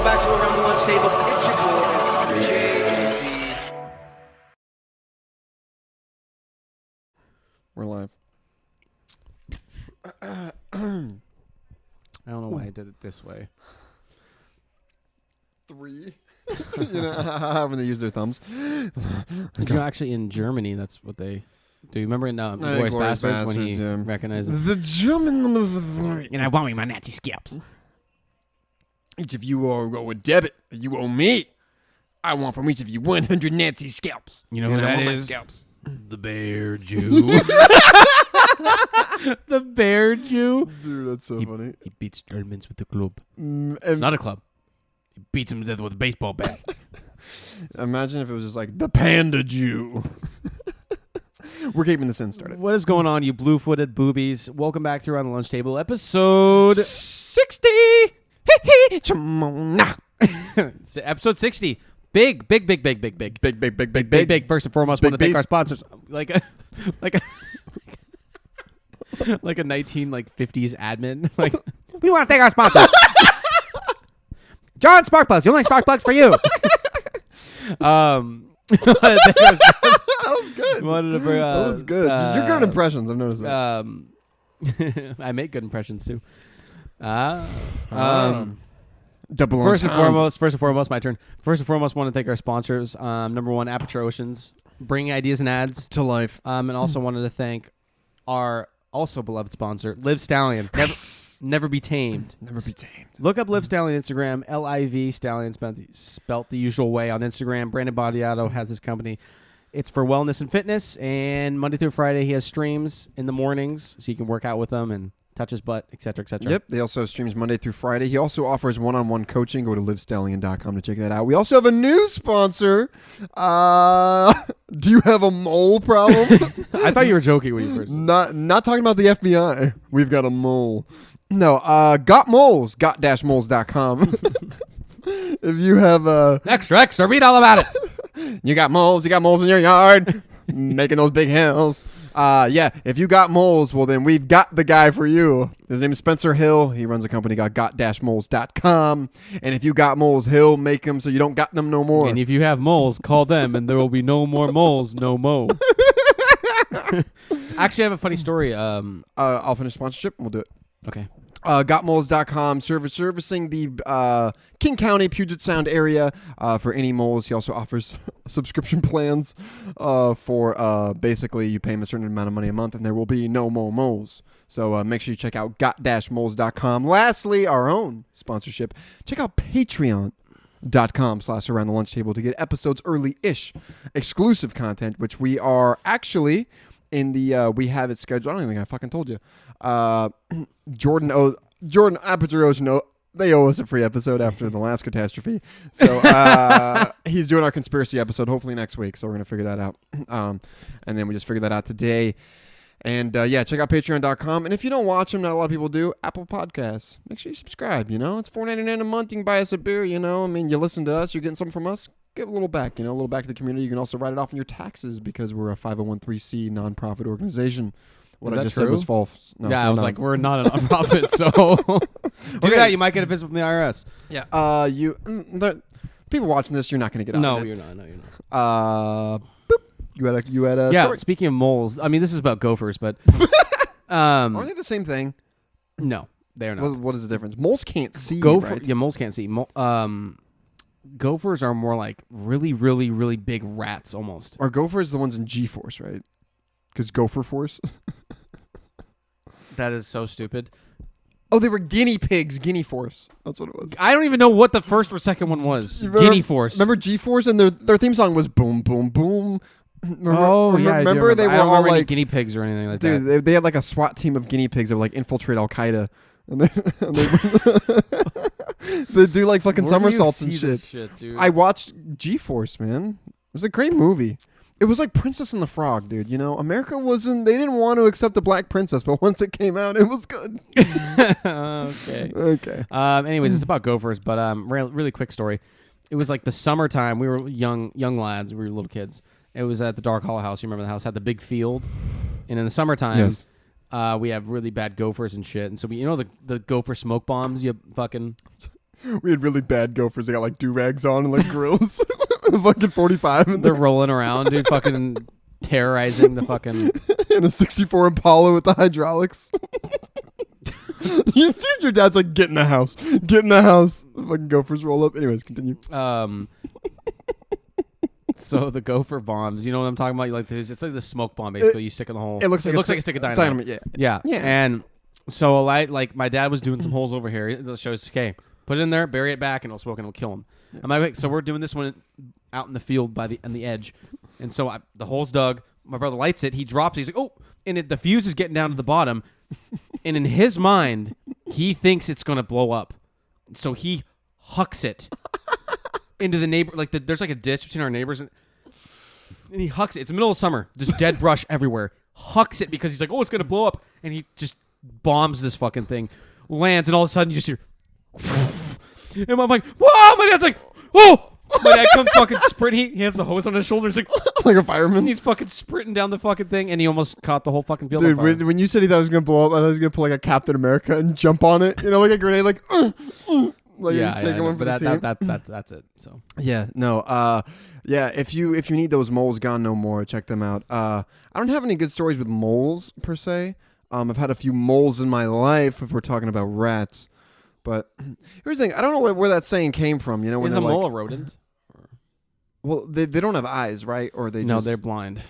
welcome back to Around the Lunch Table. It's your boys, Jay and Z. We're live. I don't know why I did it this way. 3. Having to use their thumbs. Actually, in Germany, that's what they do. You remember in Glorious Glorious Bastards when he Bastards, yeah. recognized him? The German. And I want me my Nazi scalps. Each of you owe a debit. You owe me. I want from each of you 100 Nazi scalps. You know who And I that want my is? Scalps. The Bear Jew. The Bear Jew. Dude, that's so funny. He beats Germans with the club. And It's not a club. He beats them to death with a baseball bat. imagine if it was just like the Panda Jew. We're keeping this in started. What is going on, you blue-footed boobies? Welcome back to Around the Lunch Table, episode 60. Chimona. episode 60. Big. Big. First and foremost, want to thank beast. our sponsors, like a 1950s admin. Like, we want to thank our sponsors. John Sparkplugs, the only spark plugs for you. That was good. Wanted to bring, That was good. You're good at impressions. I've noticed that. I make good impressions too. Double First and entendre. foremost, my turn. First and foremost, want to thank our sponsors. Number one, Aperture Oceans, bringing ideas and ads. To life. And also wanted to thank our also beloved sponsor, Liv Stallion. Never be tamed. Never be tamed. Look up Liv Stallion Instagram, LIV Stallion, spelt the usual way on Instagram. Brandon Bodiato has his company. It's for wellness and fitness, and Monday through Friday he has streams in the mornings, so you can work out with him and touch his butt, etc., etc. Yep. They also have streams Monday through Friday. He also offers one-on-one coaching. Go to livestallion.com to check that out. We also have a new sponsor. Do you have a mole problem? I thought you were joking when you first said Not talking about the FBI. We've got a mole. No, got moles. Got-moles.com. If you have Extra, read all about it. you got moles in your yard, making those big hills. If you got moles, well then we've got the guy for you. His name is Spencer Hill. He runs a company called got-moles.com. And if you got moles, he'll make them so you don't got them no more. And if you have moles, call them, and there will be no more moles, no mo. Actually, I have a funny story. I'll finish sponsorship and we'll do it. Okay. Gotmoles.com, servicing the King County, Puget Sound area for any moles. He also offers subscription plans for basically you pay him a certain amount of money a month and there will be no more moles. So make sure you check out got-moles.com. Lastly, our own sponsorship. Check out patreon.com/around the lunch table to get episodes early-ish, exclusive content, which we are actually in the we have it scheduled. I don't even think I fucking told you. Jordan Aperture Ocean, they owe us a free episode after the last catastrophe. So he's doing our conspiracy episode hopefully next week. So we're going to figure that out. And then we just figured that out today. And check out patreon.com. And if you don't watch them, not a lot of people do, Apple Podcasts. Make sure you subscribe, It's $4.99 a month. You can buy us a beer, I mean, you listen to us, you're getting something from us. Give a little back, a little back to the community. You can also write it off in your taxes because we're a 501(c) nonprofit organization. What Is I that just said true? was false. No, I we're was not. like, we're not a nonprofit, so do that. You might get a visit from the IRS. Yeah. People watching this, you're not going to get out. No, of it. you're not. No, you're not. You had a Yeah. story? Speaking of moles, I mean, this is about gophers, but Aren't they the same thing? no, they are not. What is the difference? Moles can't see. Gopher, right? yeah, moles can't see. Gophers are more like really, really, really big rats, almost. Are gophers the ones in G-Force, right? Because Gopher Force. That is so stupid. Oh, they were guinea pigs. Guinea Force. That's what it was. I don't even know what the first or second one was. You remember- Guinea Force. Remember G-Force and their theme song was boom, boom, boom. Remember, yeah, I do remember they I were don't all remember any like, guinea pigs or anything like dude, that. they had like a SWAT team of guinea pigs that would like infiltrate Al Qaeda, and they do like fucking Where do you somersaults and see shit. this shit, dude? I watched G-Force, man. It was a great movie. It was like Princess and the Frog, dude. America they didn't want to accept a black princess, but once it came out, it was good. Okay. Okay. Anyways, it's about gophers, but really quick story. It was like the summertime. We were young lads. We were little kids. It was at the Dark Hollow House. You remember the house had the big field, and in the summertime, Yes. we have really bad gophers and shit. And so we, the gopher smoke bombs. You fucking We had really bad gophers. They got like do-rags on and like grills. Fucking 45. And They're rolling around, dude, fucking terrorizing the fucking. in a 64 Impala with the hydraulics. Dude, your dad's like, get in the house. Get in the house. The fucking gophers roll up. Anyways, continue. So the gopher bombs, you know what I'm talking about? Like, it's like the smoke bomb, basically. You stick in the hole. It looks like a stick of dynamite. Yeah. Yeah. And so like my dad was doing some holes over here. It shows, okay, put it in there, bury it back, and it'll smoke and it'll kill him. Yeah. I'm like, so we're doing this one out in the field on the edge. And so the hole's dug. My brother lights it. He drops it. He's like, oh, and the fuse is getting down to the bottom. And in his mind, he thinks it's going to blow up. So he hucks it into the neighbor. Like there's like a ditch between our neighbors. And he hucks it. It's the middle of summer. Just dead brush everywhere. Hucks it because he's like, oh, it's going to blow up. And he just bombs this fucking thing. Lands. And all of a sudden you just hear. And I'm like, whoa. My dad's like, oh. My dad comes fucking sprinting. He has the hose on his shoulders. Like a fireman. He's fucking sprinting down the fucking thing. And he almost caught the whole fucking field Dude, on fire. when you said he thought it was going to blow up, I thought he was going to pull like a Captain America and jump on it. You know, like a grenade, like, like yeah, he's taking one for the team. That's it. So Yeah, no, yeah. If you need those moles gone no more, check them out. I don't have any good stories with moles per se. I've had a few moles in my life if we're talking about rats. But here's the thing: I don't know where that saying came from. You know, when is they're a mole like, a rodent? well, they don't have eyes, right? Or they No, just, they're blind.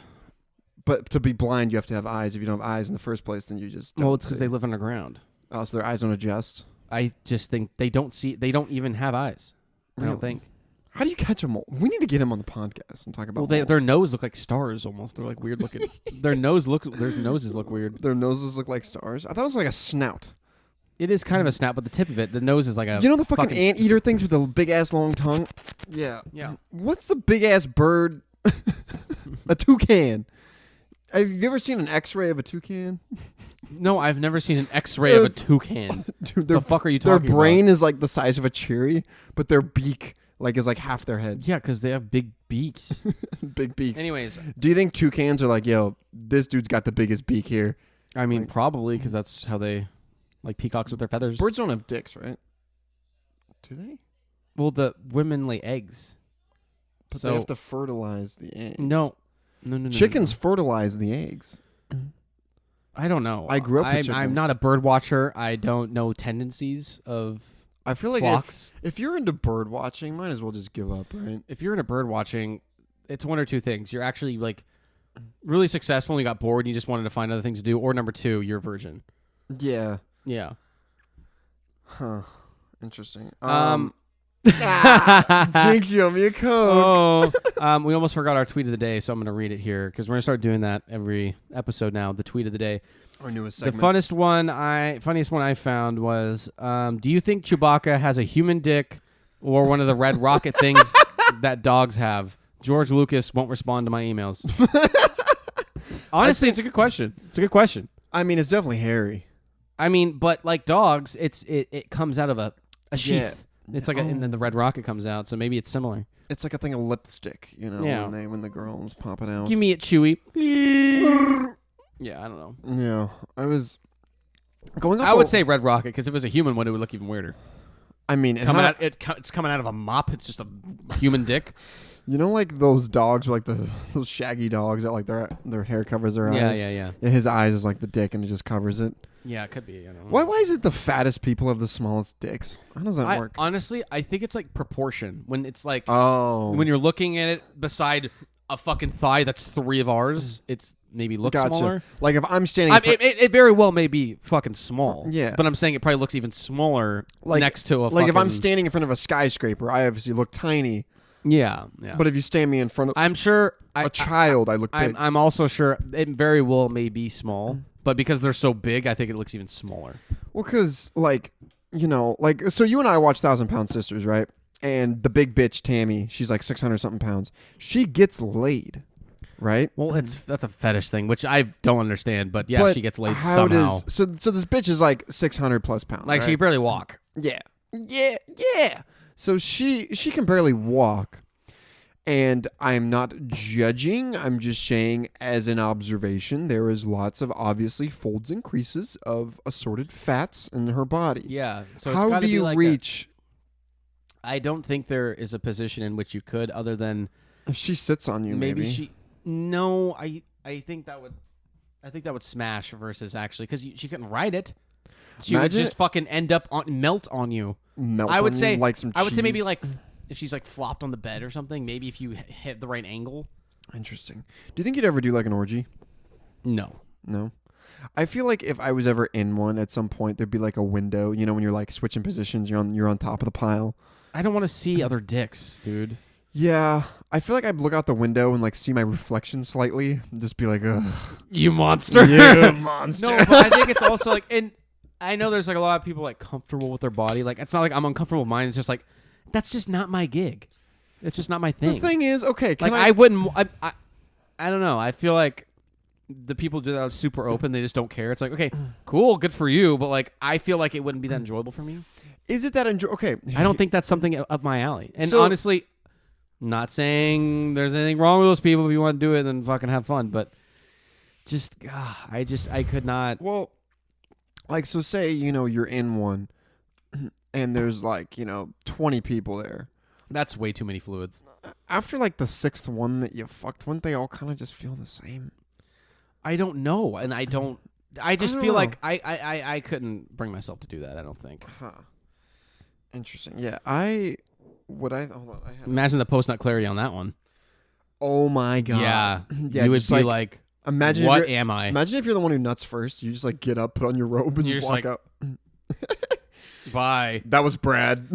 But to be blind, you have to have eyes. If you don't have eyes in the first place, then you just Well, it's because they live underground. Oh, so their eyes don't adjust. I just think they don't see. They don't even have eyes. I Really? don't think. How do you catch a mole? We need to get him on the podcast and talk about. Well, their moles. nose look like stars almost. They're like weird looking. Their noses look weird. Their noses look like stars. I thought it was like a snout. It is kind of a snap, but the tip of it, the nose is like a. You know the fucking anteater things with the big ass long tongue? Yeah. What's the big ass bird? A toucan. Have you ever seen an X-ray of a toucan? No, I've never seen an X-ray of a toucan. Dude, The fuck are you talking about? Their brain is like the size of a cherry, but their beak is like half their head. Yeah, because they have big beaks. Big beaks. Anyways, Do you think toucans are like, yo, this dude's got the biggest beak here? I mean, probably because that's how they, like peacocks with their feathers. Birds don't have dicks, right? Do they? Well, the women lay eggs. But So they have to fertilize the eggs. no. Chickens fertilize the eggs. I don't know. I grew up with I'm chickens. not a bird watcher. I don't know tendencies of I feel like flocks. if you're into bird watching, might as well just give up, right? If you're into bird watching, it's one or two things. You're actually like really successful and you got bored and you just wanted to find other things to do. Or number two, you're a virgin. Yeah. Yeah. Huh. Interesting. Jinx, you owe me a Coke. We almost forgot our tweet of the day, so I'm going to read it here because we're going to start doing that every episode now. The tweet of the day. Our newest The segment. funniest one I found was, do you think Chewbacca has a human dick or one of the red rocket things that dogs have? George Lucas won't respond to my emails. Honestly, it's a good question. It's a good question. I mean, it's definitely hairy. I mean, but like dogs, it comes out of a sheath. Yeah. It's like and then the red rocket comes out, so maybe it's similar. It's like a thing of lipstick, you know, Yeah. when the girl's popping out. Give me it, Chewy. Yeah, I don't know. Yeah, I was going off. I would say red rocket because if it was a human one, it would look even weirder. I mean, It's coming out of a mop. It's just a human dick. you know, like those dogs, like those shaggy dogs that like their hair covers their eyes. Yeah. His eyes is like the dick, and it just covers it. Yeah, it could be. I don't know. Why is it the fattest people have the smallest dicks? How does that work? Honestly, I think it's like proportion. When it's like When you're looking at it beside a fucking thigh that's 3 of ours, it's maybe looks smaller. Like if I'm standing, It very well may be fucking small. Yeah. But I'm saying it probably looks even smaller next to a like if I'm fucking- standing in front of a skyscraper, I obviously look tiny. Yeah. But if you stand me in front of I'm sure a child, I look big. I'm also sure it very well may be small, but because they're so big, I think it looks even smaller. Well, because, like, you know, like, so you and I watch 1,000-Pound Sisters, right? And the big bitch, Tammy, she's like 600-something pounds. She gets laid, right? Well, that's a fetish thing, which I don't understand, but yeah, But she gets laid how somehow. so this bitch is like 600-plus pounds. Like, right? she can barely walk. Yeah. So she can barely walk. And I'm not judging. I'm just saying, as an observation, there is lots of obviously folds and creases of assorted fats in her body. Yeah. So it's How gotta do be you like reach I don't think there is a position in which you could, other than If she sits on you, maybe maybe. she. No, I think that would smash versus actually because she couldn't ride it. She Imagine would just fucking end up melt on you. Melt I would on say you like some I would say maybe cheese. like if she's like flopped on the bed or something. Maybe if you hit the right angle. Interesting. Do you think you'd ever do like an orgy? No. No. I feel like if I was ever in one at some point, there'd be like a window. You know, when you're like switching positions, you're on top of the pile. I don't want to see other dicks, dude. Yeah, I feel like I'd look out the window and like see my reflection slightly, and just be like, ugh, You monster. you monster. No, but I think it's also like, and I know there's like a lot of people like comfortable with their body. Like it's not like I'm uncomfortable with mine. It's just like that's just not my gig. It's just not my The thing. thing is, okay, can Like I I wouldn't. I don't know. I feel like the people do that are super open. They just don't care. It's like okay, cool, good for you. But like I feel like it wouldn't be that enjoyable for me. is it that okay? I don't think that's something up my alley. And So- honestly, not saying there's anything wrong with those people. If you want to do it, then fucking have fun. But just, I could not. Well, like, so say, you're in one and there's like, 20 people there. That's way too many fluids. After like the sixth one that you fucked, wouldn't they all kind of just feel the same? I don't know, and I don't. I just don't feel know. like I couldn't bring myself to do that. I don't think. Huh. Interesting. Yeah, hold on. I had Imagine the post nut clarity on that one. Oh my god. Yeah, Yeah, you would just be like, imagine what if you're, am I? imagine if you're the one who nuts first. You just like get up, put on your robe, and You're just just walk like- out. Bye. That was Brad.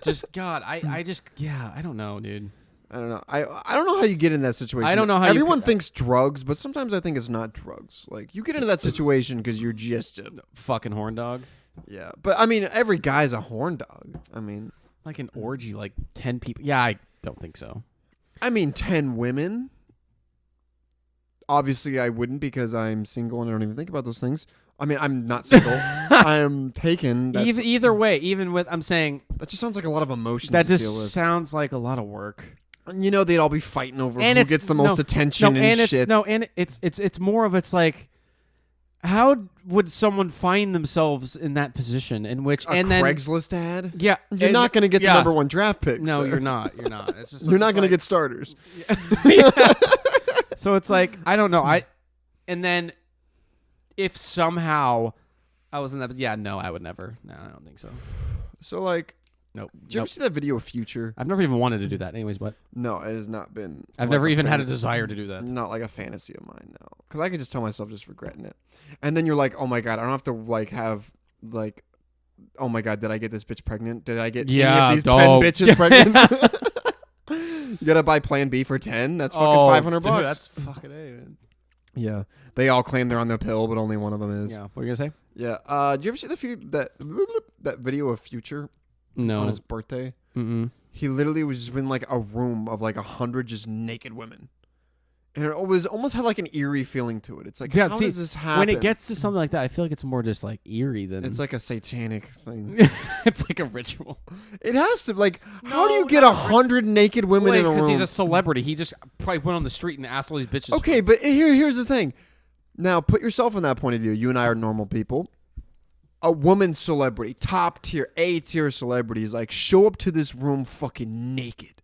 Just God, I just I don't know, dude. I don't know. I don't know how you get in that situation. I don't know how you everyone could- thinks drugs, but sometimes I think it's not drugs. Like you get into that situation because you're just Fucking horn dog. yeah. But I mean, every guy's a horn dog. I mean, Like an orgy, like 10 people. Yeah, I don't think so. 10 women. Obviously, I wouldn't because I'm single and I don't even think about those things. I mean, I'm not single. I'm taken. That's, Either way, even with I'm saying that just sounds like a lot of emotions that to just deal with. sounds like a lot of work. And they'd all be fighting over And who it's- gets the most no, attention no, and and shit. it's more of it's like how would someone find themselves in that position in which A and then Craigslist ad? yeah You're and- not going to get yeah. the number one draft picks. No, there. you're not. It's just You're not going going to get starters. So it's like I don't know. And then if somehow I was in that, yeah, no, I would never. No, I don't think so. So, like, Nope. did you ever see that video of Future? I've never even wanted to do that, anyways. But No, it has not been. I've like never a even had a fantasy- desire to do that. Not like a fantasy of mine, no. Because I could just tell myself just regretting it. And then you're like, oh my God, I don't have to, like, have, like, oh my God, did I get this bitch pregnant? Did I get Yeah, any of these dog. 10 bitches pregnant? You gotta buy Plan B for 10? That's fucking $500. Dude, that's fucking A, man. Yeah. They all claim they're on the pill, but only one of them is. Yeah. What are you gonna say? Yeah. Do you ever see that video of Future on No. his birthday? Mm-mm. He literally was just in like a room of like 100 just naked women, and it was almost had like an eerie feeling to it. It's like, Yeah, how see, does this happen? When it gets to something like that, I feel like it's more just like eerie than it's like a satanic thing. it's like a ritual. It has to like. How do No, you get not 100 naked women in a Because room? he's a celebrity. He just probably went on the street and asked all these bitches. Okay, but here's the thing. Now put yourself in that point of view. You and I are normal people. A woman celebrity, top tier, A tier celebrities, like show up to this room fucking naked.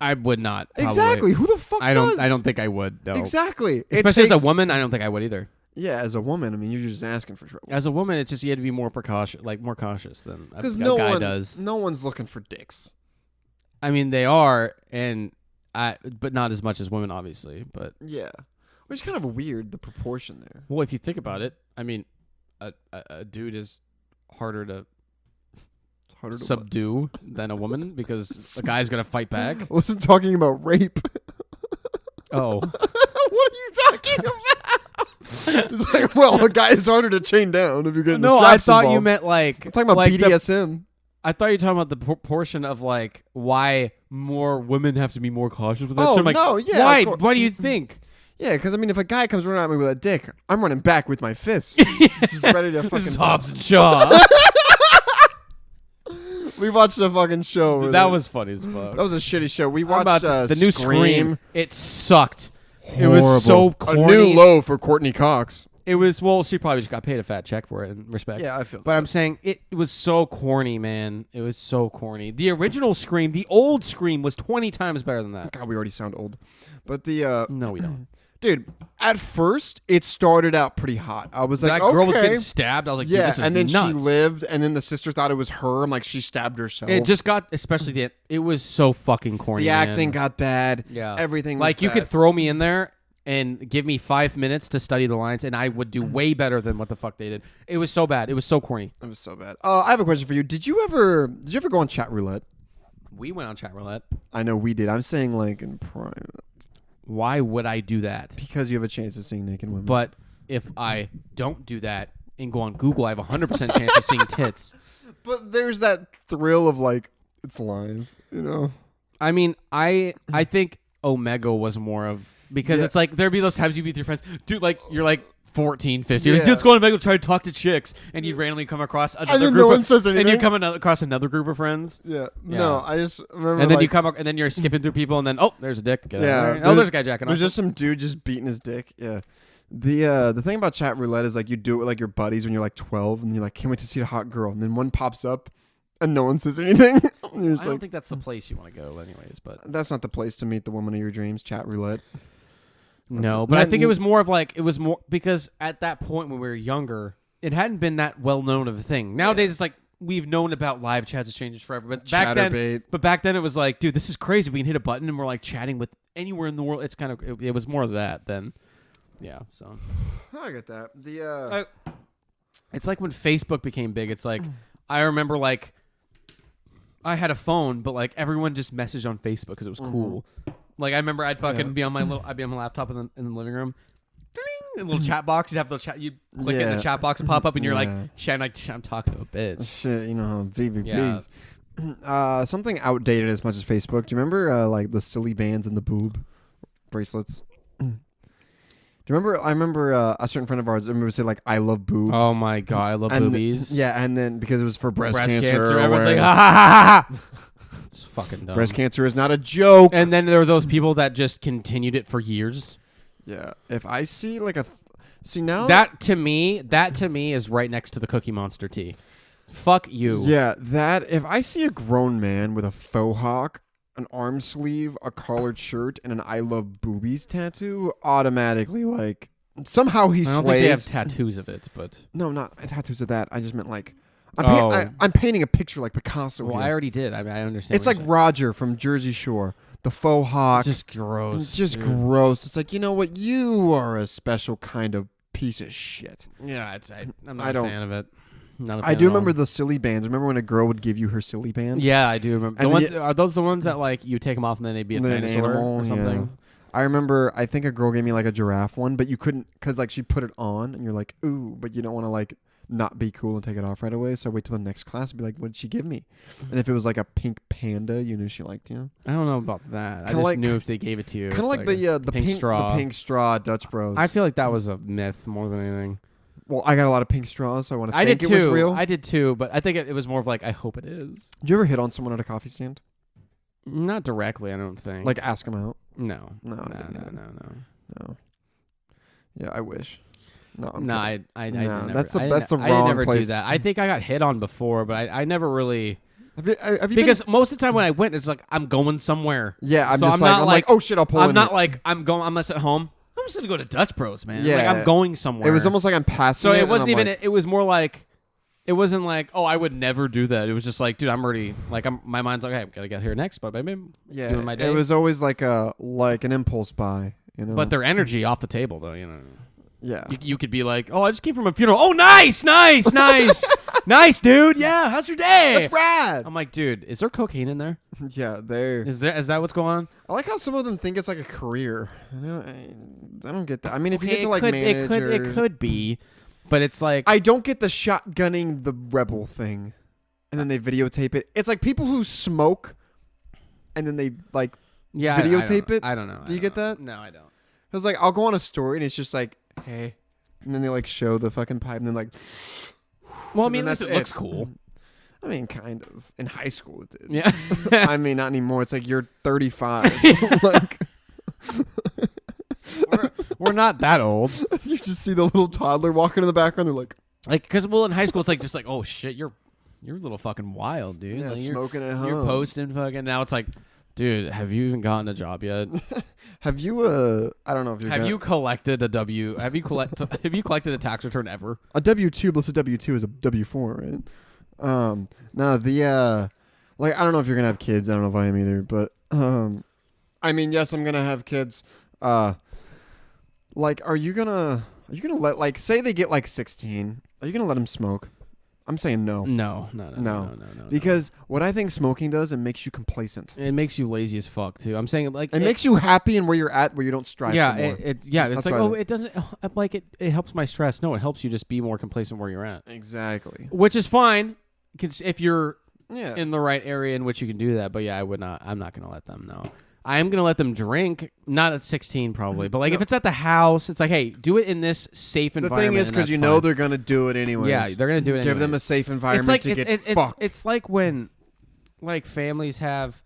I would not. probably. Exactly. Who the fuck I does? don't think I would. No. Exactly. It Especially as a takes- woman, I don't think I would either. Yeah, as a woman, I mean, you're just asking for trouble. As a woman, it's just you had to be more precautious, like more cautious than a Because guy does. no one's looking for dicks. I mean, they are, but not as much as women, obviously. But Yeah, which is kind of weird, the proportion there. well, if you think about it, I mean, a dude is harder to It's harder to subdue than a woman because a guy's gonna fight back. I wasn't talking about rape. Oh, What are you talking about? It's like, well, a guy is harder to chain down if you're getting no, the I straps thought you involved. meant like I'm talking about like BDSM. I thought you were talking about the proportion of like why more women have to be more cautious with that. Oh, shit. I'm like, no, yeah, Why? of course. What do you think? Yeah, because I mean, if a guy comes running at me with a dick, I'm running back with my fists, just ready to This fucking. is Hobbs and Shaw. We watched a fucking show. Dude, that was funny as fuck. that was a shitty show. We I'm watched about to- the new Scream. It sucked. It was so A corny. new low for Courtney Cox. It was she probably just got paid a fat check for it in respect. Yeah, I feel. But I'm saying it was so corny, man. It was so corny. The original Scream, the old Scream, was 20 times better than that. God, we already sound old. But the No, we don't. dude, at first it started out pretty hot. I was like, That girl was okay. getting stabbed. I was like, dude, Yeah, this is and then nuts. she lived, and then the sister thought it was her. I'm like, she stabbed herself. It just got, especially it was so fucking corny. the acting man. got bad. Yeah. Everything was like you bad. could throw me in there and give me 5 minutes to study the lines, and I would do way better than what the fuck they did. It was so bad. It was so corny. It was so bad. I have a question for you. Did you ever go on chat roulette? We went on chat roulette. I know we did. I'm saying like in private Why would I do that? because you have a chance of seeing naked women. But if I don't do that and go on Google, I have a 100% chance of seeing tits. But there's that thrill of like it's live, you know. I mean, I think Omega was more of, because Yeah. it's like there'd be those times you'd be with your friends, dude, like you're like 14, 15, like, Yeah. dude, let's go on Omega, try to talk to chicks, and you'd randomly come across another then group no one of, says and you anything. come across another group of friends. Yeah. Yeah. No, I just remember. And then like, you come up, and then you're skipping through people, and then there's a dick. Get out. Yeah, All right. Oh, there's a guy jacking off. There's just some dude just beating his dick. Yeah. The thing about chat roulette is like you do it with like your buddies when you're like 12 and you're like can't wait to see a hot girl, and then one pops up and no one says anything. And you're just I don't like, think that's the place you want to go, anyways. But that's not the place to meet the woman of your dreams. Chat roulette. no, but I think it was more of like because at that point when we were younger, it hadn't been that well known of a thing. Nowadays, it's like we've known about live chats exchanges forever, but back then it was like, dude, this is crazy. We can hit a button and we're like chatting with anywhere in the world. It's kind of it was more of that than, yeah. So I get that. The it's like when Facebook became big. It's like I remember like I had a phone, but like everyone just messaged on Facebook because it was cool. Like I remember I'd fucking be on my laptop in the living room. Ding, a little chat box. You'd have the chat. You click it, and the chat box would pop up, and you're like, chatting like I'm talking to a bitch. shit, you know, baby, Yeah. please. Something outdated as much as Facebook. Do you remember like the silly bands and the boob bracelets? Do you remember? I remember a certain friend of ours. I remember would say like, "I love boobs." Oh my god, I love And boobies. Yeah, and then because it was for breast cancer. Everyone's or like, ha ha ha ha. It's fucking dumb. breast cancer is not a joke. And then there were those people that just continued it for years. Yeah, if I see like see now That to me is right next to the Cookie Monster tea. Fuck you. yeah, that if I see a grown man with a faux hawk, an arm sleeve, a collared shirt, and an "I love boobies" tattoo, automatically like somehow he I don't slays. think they have tattoos of it, but No, not tattoos of that. I just meant like Oh. I'm painting a picture like Picasso. well, here. I already did. I mean, I understand. It's like Roger from Jersey Shore, the faux hawk. just gross. Just dude. gross. It's like, you know what? You are a special kind of piece of shit. Yeah, I'm not I a don't- fan of it. Not a I fan do at all. remember the silly bands. Remember when a girl would give you her silly band? Yeah, I do remember. And Are those the ones that like you take them off and then they'd be a And then an dinosaur animal, or something? yeah. I remember, I think a girl gave me like a giraffe one, but you couldn't, because like she put it on and you're like, ooh, but you don't want to like not be cool and take it off right away. So I wait till the next class and be like, what did she give me? And if it was like a pink panda, you knew she liked you. I don't know about that. I Kinda just like- knew if they gave it to you. Kind of it's like the pink straw. The pink straw Dutch Bros. I feel like that was a myth more than anything. well, I got a lot of pink straws, so I want to I think did it was too. real. I did too, but I think it was more of like I hope it is. Did you ever hit on someone at a coffee stand? Not directly, I don't think. Like ask them out? no, No, no, I didn't no, either. no, no. No. Yeah, I wish. No, I'm No, kidding. I No, never, that's the- I that's the didn't- I didn't wrong never do place. that. I think I got hit on before, but I never really Have you because most of the time when I went, it's like I'm going somewhere. yeah, I'm so just I'm like, not I'm like- oh shit, I'll pull I'm in not here. like I'm going. I'm not at home. I'm just gonna go to Dutch Bros, man. Yeah. Like I'm going somewhere. It was almost like I'm passing. so. It and wasn't I'm even. like, It was more like. It wasn't like, oh, I would never do that. It was just like, dude, I'm already like, my mind's like, okay, I've got to get here next, but maybe yeah, doing my day. it was always like an impulse buy, you know. But their energy off the table, though, you know. yeah, You could be like, oh, I just came from a funeral. Oh, nice, nice, nice, dude. Yeah, how's your day? that's rad. I'm like, dude, is there cocaine in there? Yeah, they're. Is that what's going on? I like how some of them think it's like a career. You know, I don't get that. I mean, if you Okay, get to like it manager, could be, but it's like, I don't get the shotgunning the rebel thing, and then they videotape it. It's like people who smoke, and then they like. yeah, videotape it? I don't know. Do you get that? No, I don't. It was like I'll go on a story and it's just like, hey, and then they like show the fucking pipe and then like. Well, I and mean, then at least it looks cool. I mean, kind of. In high school, it did. Yeah. I mean, not anymore. It's like you're 35. like, We're not that old. You just see the little toddler walking in the background. They're like, Because in high school it's like just like, oh shit, you're a little fucking wild, dude. yeah, Like, smoking at home. you're posting fucking. Now it's like, dude, have you even gotten a job yet? Have you? I don't know if you're. Have you collected a W? Have you collected a tax return ever? A W-2 plus a W-2 is a W-4, right? No, the like I don't know if you're gonna have kids. I don't know if I am either, but I mean, yes, I'm gonna have kids. Like, are you gonna let, like, say they get like 16? Are you gonna let them smoke? I'm saying no. No. Because what I think smoking does, it makes you complacent. It makes you lazy as fuck too. I'm saying like It makes you happy in where you're at, where you don't strive. yeah, for more. it's That's like, what I oh, think. it doesn't like it helps my stress. No, it helps you just be more complacent where you're at, Exactly. which is fine. 'Cause if you're Yeah. in the right area in which you can do that, but yeah, I'm not gonna let them know. I am gonna let them drink, not at 16 probably, but like if it's at the house, it's like, hey, do it in this safe The environment. thing is, and because that's you know fine. they're gonna do it anyways. Yeah, they're gonna do it. Give them a anyways. safe environment It's like to get fucked. it's like when like families have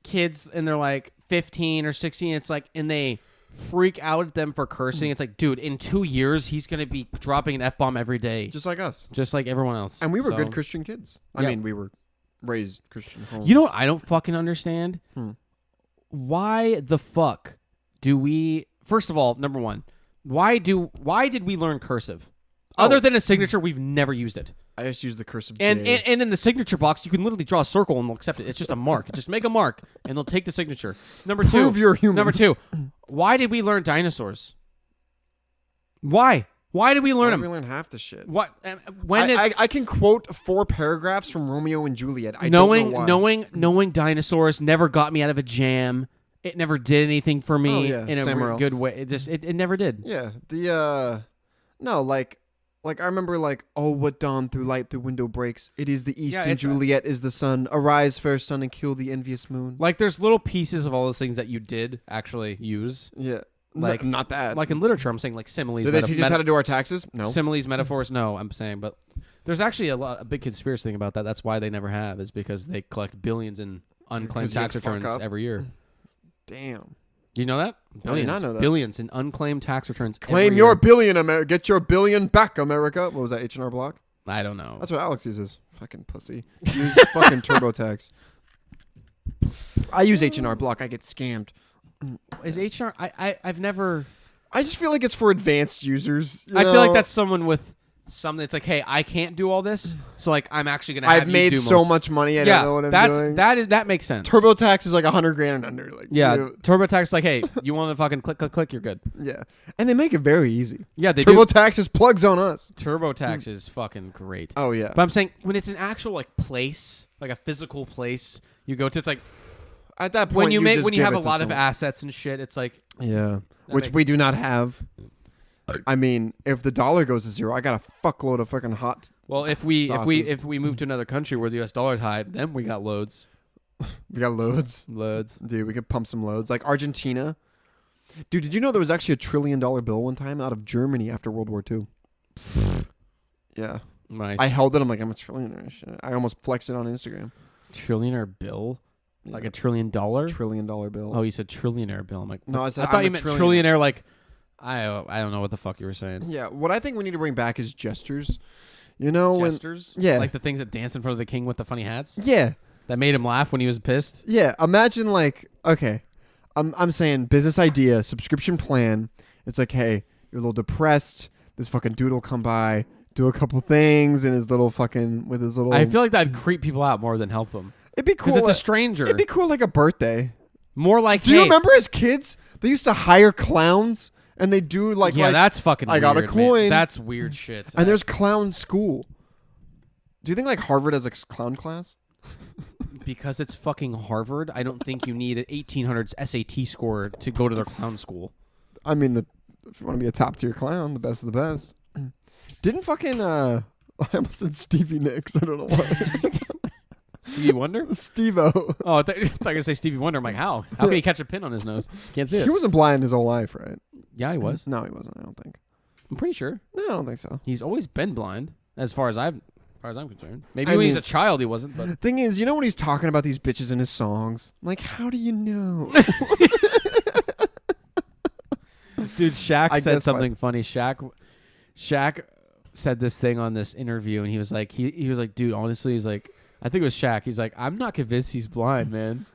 kids and they're like 15 or 16. It's like, and they freak out at them for cursing. It's like, dude, in 2 years he's gonna be dropping an F-bomb every day, Just like us. just like everyone else. And we were So- good Christian kids. I Yeah. mean, we were raised Christian homes. You know what I don't fucking understand? Hmm. Why the fuck do we? First of all, number one, why did we learn cursive? Other than a signature, we've never used it. I just use the cursive And, J. and in the signature box, you can literally draw a circle and they'll accept it. It's just a mark. Just make a mark and they'll take the signature. Number two, Prove you're human. Number two, why did we learn dinosaurs? Why? Why did we learn We them? learn half the shit. What? When did I can quote 4 paragraphs from Romeo and Juliet. I don't know why. knowing dinosaurs never got me out of a jam. It never did anything for me Oh, yeah. in a Samael. good way. It never did. Yeah, no, like I remember, like, oh, what dawn through light through window breaks. It is the east, Yeah, and it's Juliet is the sun. Arise, fair sun, and kill the envious moon. Like there's little pieces of all those things that you did actually use. Yeah, Like- not that. Like in literature, I'm saying like similes. Did they teach us how to do our taxes? No. Similes, metaphors. No, I'm saying, but there's actually a big conspiracy thing about that. That's why they never have, is because they collect billions in unclaimed Because you tax fuck returns up. every year. Damn. Do you know that? I did Billions, not know that. billions in unclaimed tax returns. Claim every your year. billion, America. Get your billion back, America. What was that, H&R Block? I don't know. That's what Alex uses. Fucking pussy. Use fucking TurboTax. I use H&R Block. I get scammed. Is HR? I've never. I just feel like it's for advanced users. I feel like that's someone with something that's like, hey, I can't do all this, so like I'm actually gonna. Have I've you made do so most. much money. I Yeah, don't know what I'm that's doing. that makes sense. TurboTax is like $100,000 and under. Like, Yeah, you- TurboTax like, hey, you want to fucking click, you're good. yeah, and they make it very easy. Yeah, they do. TurboTax is plugs on us. TurboTax is fucking great. Oh yeah, But I'm saying when it's an actual like place, like a physical place you go to, it's like at that point when you just when you give have it a to lot of someone. assets and shit, it's like Yeah, which makes- we do not have. I mean, if the dollar goes to zero, I got a fuckload of fucking hot. well, if we Sauces. move to another country where the US dollar is high, then we got loads. We got loads, dude. We could pump some loads, like Argentina. Dude, did you know there was actually $1 trillion bill one time out of Germany after World War II? Yeah, Nice. I held it. I'm like, I'm a trillionaire. Shit. I almost flexed it on Instagram. Trillionaire bill? Like Yeah. $1 trillion? $1 trillion bill. Oh, you said trillionaire bill. I'm like, No, I said thought I'm you a meant trillionaire. trillionaire. Like, I don't know what the fuck you were saying. Yeah, what I think we need to bring back is gestures. You know, when Jesters? yeah. Like the things that dance in front of the king with the funny hats? yeah, That made him laugh when he was pissed? yeah. Imagine like, okay, I'm saying business idea, subscription plan. It's like, hey, you're a little depressed. This fucking dude will come by, do a couple things, and his little fucking with his little. I feel like that'd creep people out more than help them. it'd be cool. Because it's a like- stranger. It'd be cool like a birthday. More like, Do you hey, remember as kids they used to hire clowns and they do like yeah, like, that's fucking I got a weird, man. coin. That's weird shit. and there's clown school. Do you think like Harvard has a clown class? Because it's fucking Harvard, I don't think you need an 1800s SAT score to go to their clown school. I mean, if you want to be a top tier clown, the best of the best. Didn't fucking I almost said Stevie Nicks. I don't know why. Stevie Wonder? Steve-O. Oh, I thought you were going to say Stevie Wonder. I'm like, how? How can he catch a pin on his nose? Can't see it. He wasn't blind his whole life, right? Yeah, he was. No, he wasn't. I don't think. I'm pretty sure. No, I don't think so. He's always been blind, as far as I'm concerned. Maybe I when he's mean- a child he wasn't, but Thing is, you know when he's talking about these bitches in his songs, I'm like, how do you know? Dude, Shaq I said guess something funny. Shaq said this thing on this interview, and he was like, he was like, dude, honestly, he's like, I think it was Shaq. He's like, I'm not convinced he's blind, man.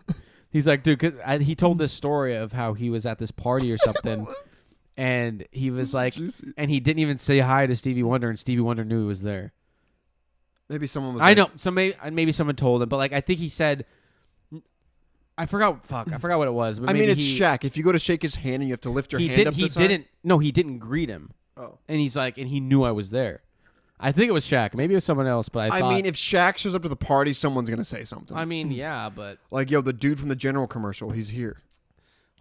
He's like, dude, he told this story of how he was at this party or something, and he was like, juicy. and he didn't even say hi to Stevie Wonder, and Stevie Wonder knew he was there. Maybe someone was. I like, know. So maybe someone told him, but like I think he said, I forgot what it was. But I mean, maybe it's he, Shaq. If you go to shake his hand and you have to lift your he hand did. up He this high- didn't. No, he didn't greet him. Oh. And he's like, and he knew I was there. I think it was Shaq. Maybe it was someone else, but I thought, mean, if Shaq shows up to the party, someone's gonna say something. I mean, yeah, but like, yo, the dude from the General commercial, he's here.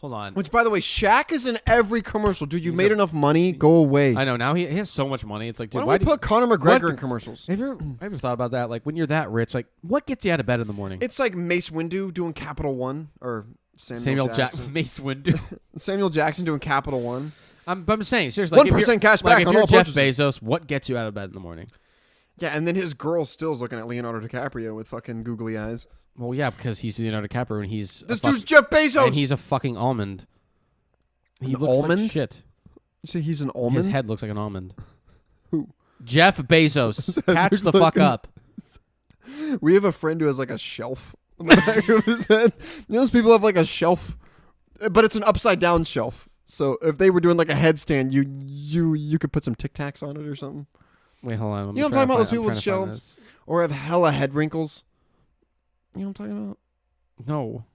hold on. Which, by the way, Shaq is in every commercial. Dude, you He's made enough money. Go away. I know now he has so much money. It's like, dude, Why don't we put Conor McGregor what- in commercials? Have you ever thought about that? Like when you're that rich, like what gets you out of bed in the morning? It's like Mace Windu doing Capital One or Samuel Jackson. Mace Windu. Samuel Jackson doing Capital One. But I'm saying seriously, like, 1% cash back if on you're all Jeff purchases. Bezos, what gets you out of bed in the morning? Yeah, and then his girl still's looking at Leonardo DiCaprio with fucking googly eyes. Well, yeah, because he's Leonardo DiCaprio and he's This dude's Jeff Bezos. and he's a fucking almond. He An looks almond? like shit. You say he's an almond? His head looks like an almond. Who? Jeff Bezos. head Catch looks the like fuck an- up. We have a friend who has like a shelf on the back of his head. You know, those people have like a shelf, but it's an upside down shelf. So if they were doing like a headstand, you could put some Tic Tacs on it or something, Wait, hold on. You know what I'm talking about? Those people with shelves? or have hella head wrinkles. You know what I'm talking about? No.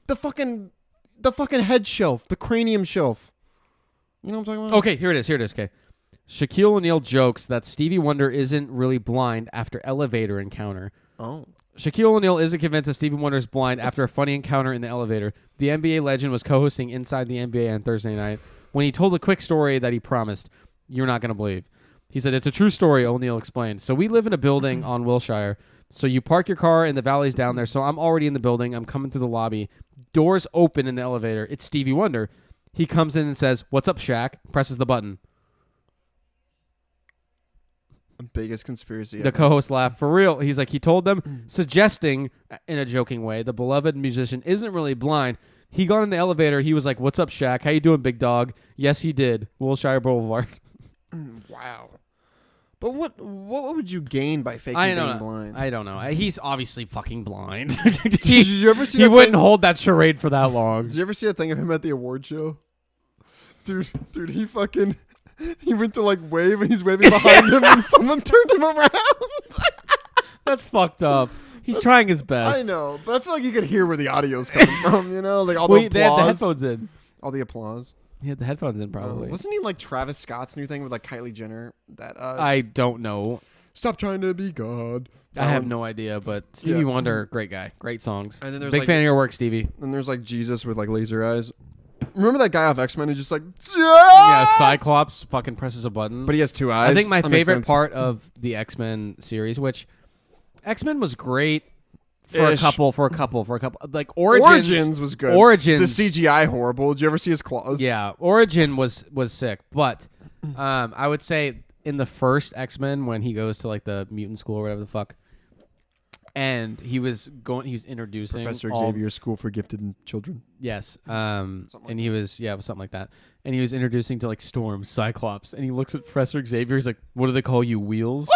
The fucking head shelf, the cranium shelf. You know what I'm talking about? Okay, here it is. Okay. Shaquille O'Neal jokes that Stevie Wonder isn't really blind after elevator encounter. Oh. Shaquille O'Neal isn't convinced that Stevie Wonder is blind after a funny encounter in the elevator. The NBA legend was co-hosting Inside the NBA on Thursday night when he told a quick story that he promised you're not going to believe. He said, "It's a true story," O'Neal explained. "So we live in a building on Wilshire. So you park your car and the valley's down there. So I'm already in the building. I'm coming through the lobby. Doors open in the elevator. It's Stevie Wonder. He comes in and says, 'What's up, Shaq?' Presses the button." Biggest conspiracy The ever. co-host laughed. For real, he's like, he told them, suggesting in a joking way, the beloved musician isn't really blind. He got in the elevator. He was like, "What's up, Shaq? How you doing, big dog?" Yes, he did. Wilshire Boulevard. Wow. But what would you gain by faking I being don't know. blind? I don't know. He's obviously fucking blind. Did you ever see he that wouldn't thing? hold that charade for that long. Did you ever see a thing of him at the award show? Dude, he went to like wave and he's waving behind him and someone turned him around. That's fucked up. He's trying his best. I know, but I feel like you could hear where the audio's coming from, you know? Like all Wait, the they had the applause. headphones in. All the applause. He had the headphones in, probably. Wasn't he like Travis Scott's new thing with like Kylie Jenner? That I don't know. Stop trying to be God. I have no idea, but Stevie Yeah. Wonder, great guy. Great songs. And then there's Big like, fan of your work, Stevie. And there's like Jesus with like laser eyes. Remember that guy off X-Men who's just like, Yeah, Cyclops fucking presses a button. but he has two eyes. I think my That makes favorite sense. part of the X-Men series, which X-Men was great for a Ish. couple. Like Origins was good. Origins. The CGI horrible. Did you ever see his claws? Yeah, Origin was sick, but I would say in the first X-Men when he goes to like the mutant school or whatever the fuck, and he was introducing Professor all- Xavier's School for Gifted Children. Yes. Something like And he was, it was something like that. And he was introducing to like Storm, Cyclops, and he looks at Professor Xavier. He's like, "What do they call you, Wheels?"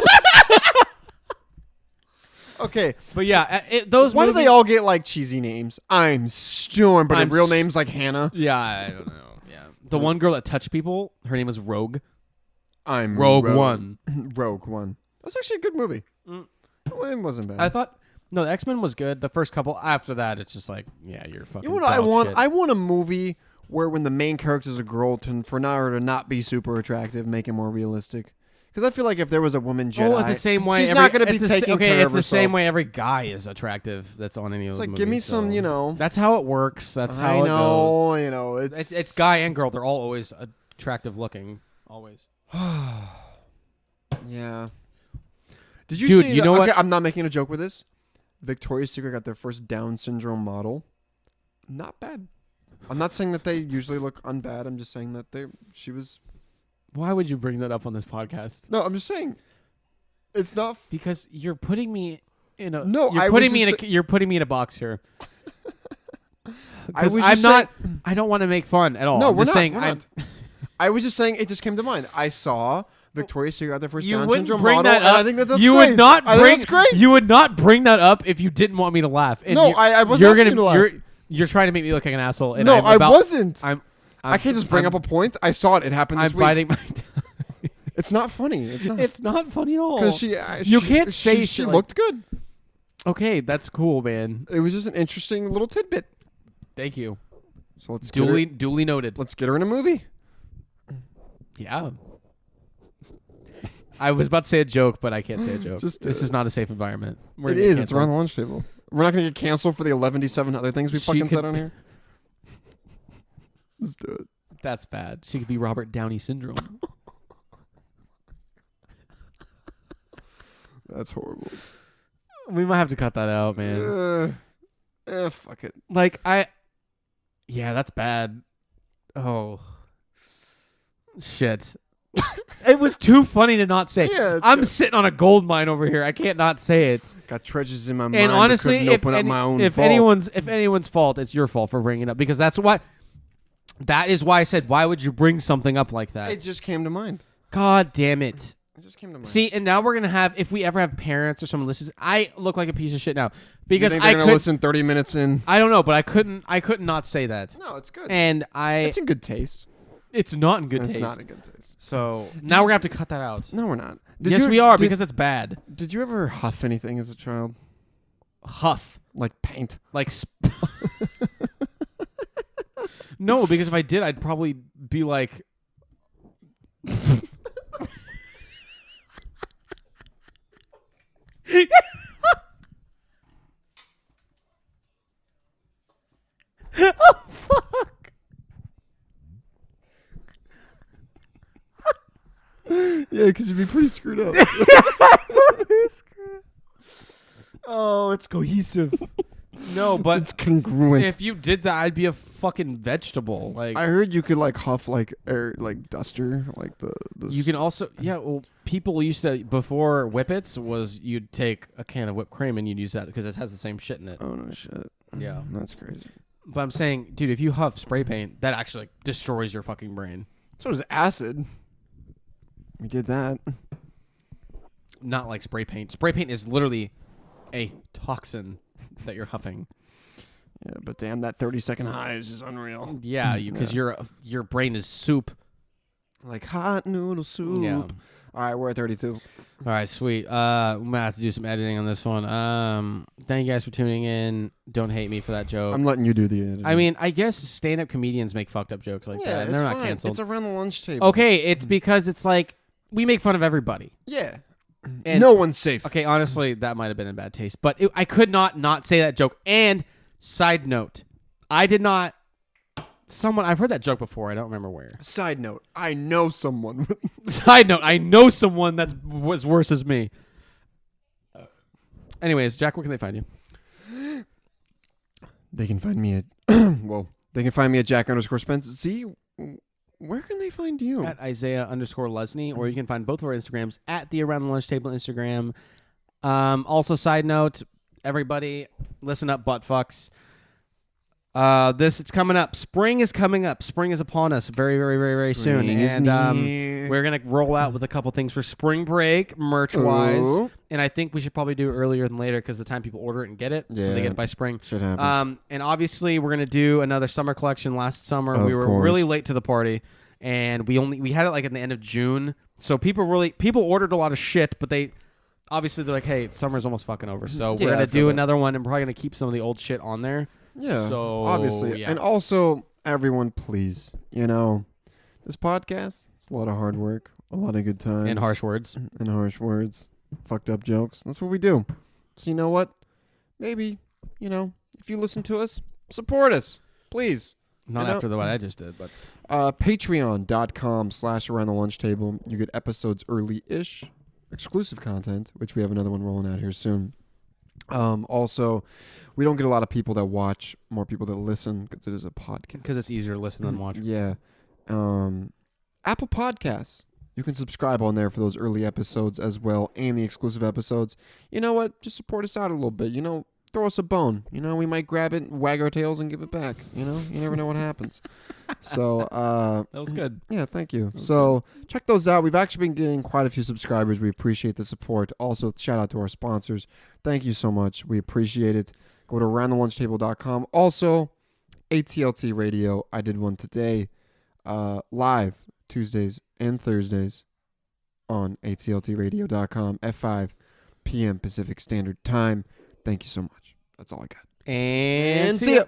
Okay. But yeah, those. Why do movies, they all get like cheesy names? I'm Storm, but I'm in real S- name's like Hannah. Yeah, I don't know. Yeah, the one girl that touched people, her name was Rogue. I'm Rogue One. Rogue One. That's actually a good movie. Well, it wasn't bad. I thought no, the X-Men was good. The first couple. After that, it's just like, yeah, you're fucking. You know what I dog want? shit. I want a movie where when the main character is a girl, for her to not be super attractive, make it more realistic. Because I feel like if there was a woman Jedi, Oh, it's the same way. she's not going to be taking care it's of the herself. same way every guy is attractive. That's on any of It's those like, movies. give me some, so- you know. That's how it works. That's how I it goes. know, you know. It's guy and girl. They're all always attractive looking. Always. Yeah. Did you Dude, see? you know what? Okay, I'm not making a joke with this. Victoria's Secret got their first Down syndrome model. Not bad. I'm not saying that they usually look unbad. I'm just saying that she was. Why would you bring that up on this podcast? No, I'm just saying. It's not. Because you're putting me in a No, You're I putting was me in just a you're putting me in a box here. I was I'm just not. I don't want to make fun at all. No, I'm we're just not. saying. We're I'm. not. I was just saying it just came to mind. I saw Victoria's Secret got their first You Down wouldn't syndrome bring model, that and I up. think that's You great. would not I think bring. that's great. You would not bring that up if you didn't want me to laugh. And No, you're- I wasn't You're asking gonna. you to laugh. You're trying to make me look like an asshole. And No, I'm I about- wasn't. I'm. I can't just bring up a point. I saw it. It happened this I'm week. biting my. It's not funny. It's not. It's not funny at all. Because You can't say she shit like- looked good. Okay, that's cool, man. It was just an interesting little tidbit. Thank you. So let's Duly noted. let's get her in a movie. Yeah. I was about to say a joke, but I can't say a joke. Just do This it. is not a safe environment. We're It gonna get is. It's around canceled. the lunch table. We're not gonna get canceled for the 11-7 other things we She fucking could- said on here. Let's do it. That's bad. She could be Robert Downey syndrome. That's horrible. We might have to cut that out, man. Fuck it. Yeah, that's bad. Oh. Shit. It was too funny to not say. Yeah, it's I'm good. sitting on a gold mine over here. I can't not say it. Got treasures in my mind. And but honestly, couldn't open up my own vault. if anyone's fault, it's your fault for bringing it up because that is why I said why would you bring something up like that? it just came to mind. God damn it. It just came to mind. See, and now we're gonna have if we ever have parents or someone listens, I look like a piece of shit now you because think I they're gonna could. listen 30 minutes in? I don't know, but I couldn't not say that, No, it's good. and It's in good taste. it's not in good It's taste. not in good taste. So now we're gonna have to cut that out. No, we're not. Yes, we are because it's bad. Did you ever huff anything as a child? Huff Like paint? like. No, because if I did, I'd probably be like. Oh fuck! Yeah, because you'd be pretty screwed up. Oh, it's cohesive. No, but It's congruent. if you did that, I'd be a fucking vegetable. Like I heard you could like huff like air, like duster, like the you can also, yeah. Well, people used to before Whippets was you'd take a can of whipped cream and you'd use that because it has the same shit in it. Oh no shit. Yeah. That's crazy. But I'm saying, dude, if you huff spray paint, that actually like, destroys your fucking brain. So does acid. We did that. Not like spray paint. Spray paint is literally a toxin that you're huffing. Yeah, but damn, that 30-second high is just unreal. Yeah, because your brain is soup. Like hot noodle soup. Yeah. All right, we're at 32. All right, sweet. We might have to do some editing on this one. Thank you guys for tuning in. Don't hate me for that joke. I'm letting you do the editing. I mean, I guess stand-up comedians make fucked up jokes like that, and they're not canceled. It's around the lunch table. Okay, it's because it's like we make fun of everybody. Yeah. And no one's safe. okay, honestly, that might have been in bad taste, but I could not say that joke. And side note, I did not. I've heard that joke before. I don't remember where. Side note, I know someone. Side note, I know someone that's as worse as me. Anyways, Jack, where can they find you? They can find me at they can find me at Jack_Spence. See, where can they find you? At Isaiah_Lesney, or you can find both of our Instagrams at the Around the Lunch Table Instagram. Also, side note, everybody, listen up, butt fucks. It's coming up. Spring is coming up. Spring is upon us very, very, very, very soon. Spring is And near. we're gonna roll out with a couple things for spring break, merch wise. Ooh. And I think we should probably do it earlier than later because the time people order it and get it, so they Yeah. get it by spring. Shit happens. And obviously we're gonna do another summer collection. Last summer Of we were course. really late to the party, and we had it like at the end of June. So people ordered a lot of shit, but they're like, hey, summer's almost fucking over. So Yeah, we're I gonna feel do that. another one, and we're probably gonna keep some of the old shit on there. Yeah, So, obviously. yeah. And also, everyone, please, this podcast, it's a lot of hard work, a lot of good times. And harsh words. And harsh words, fucked up jokes. That's what we do. So you know what? Maybe, if you listen to us, support us, please. Not after what I just did, but Patreon.com/around the lunch table. You get episodes early-ish, exclusive content, which we have another one rolling out here soon. Also, we don't get a lot of people that watch, more people that listen because it is a podcast. because it's easier to listen than watch. Yeah. Apple Podcasts. You can subscribe on there for those early episodes as well and the exclusive episodes. You know what? Just support us out a little bit. throw us a bone. You know, we might grab it, wag our tails, and give it back. You know, you never know what happens. So That was good. yeah, thank you. So check those out. We've actually been getting quite a few subscribers. We appreciate the support. Also, shout out to our sponsors. Thank you so much. We appreciate it. Go to roundthelunchtable.com. Also, ATLT Radio. I did one today, live Tuesdays and Thursdays on ATLTradio.com at 5 p.m. Pacific Standard Time. Thank you so much. That's all I got. And see ya.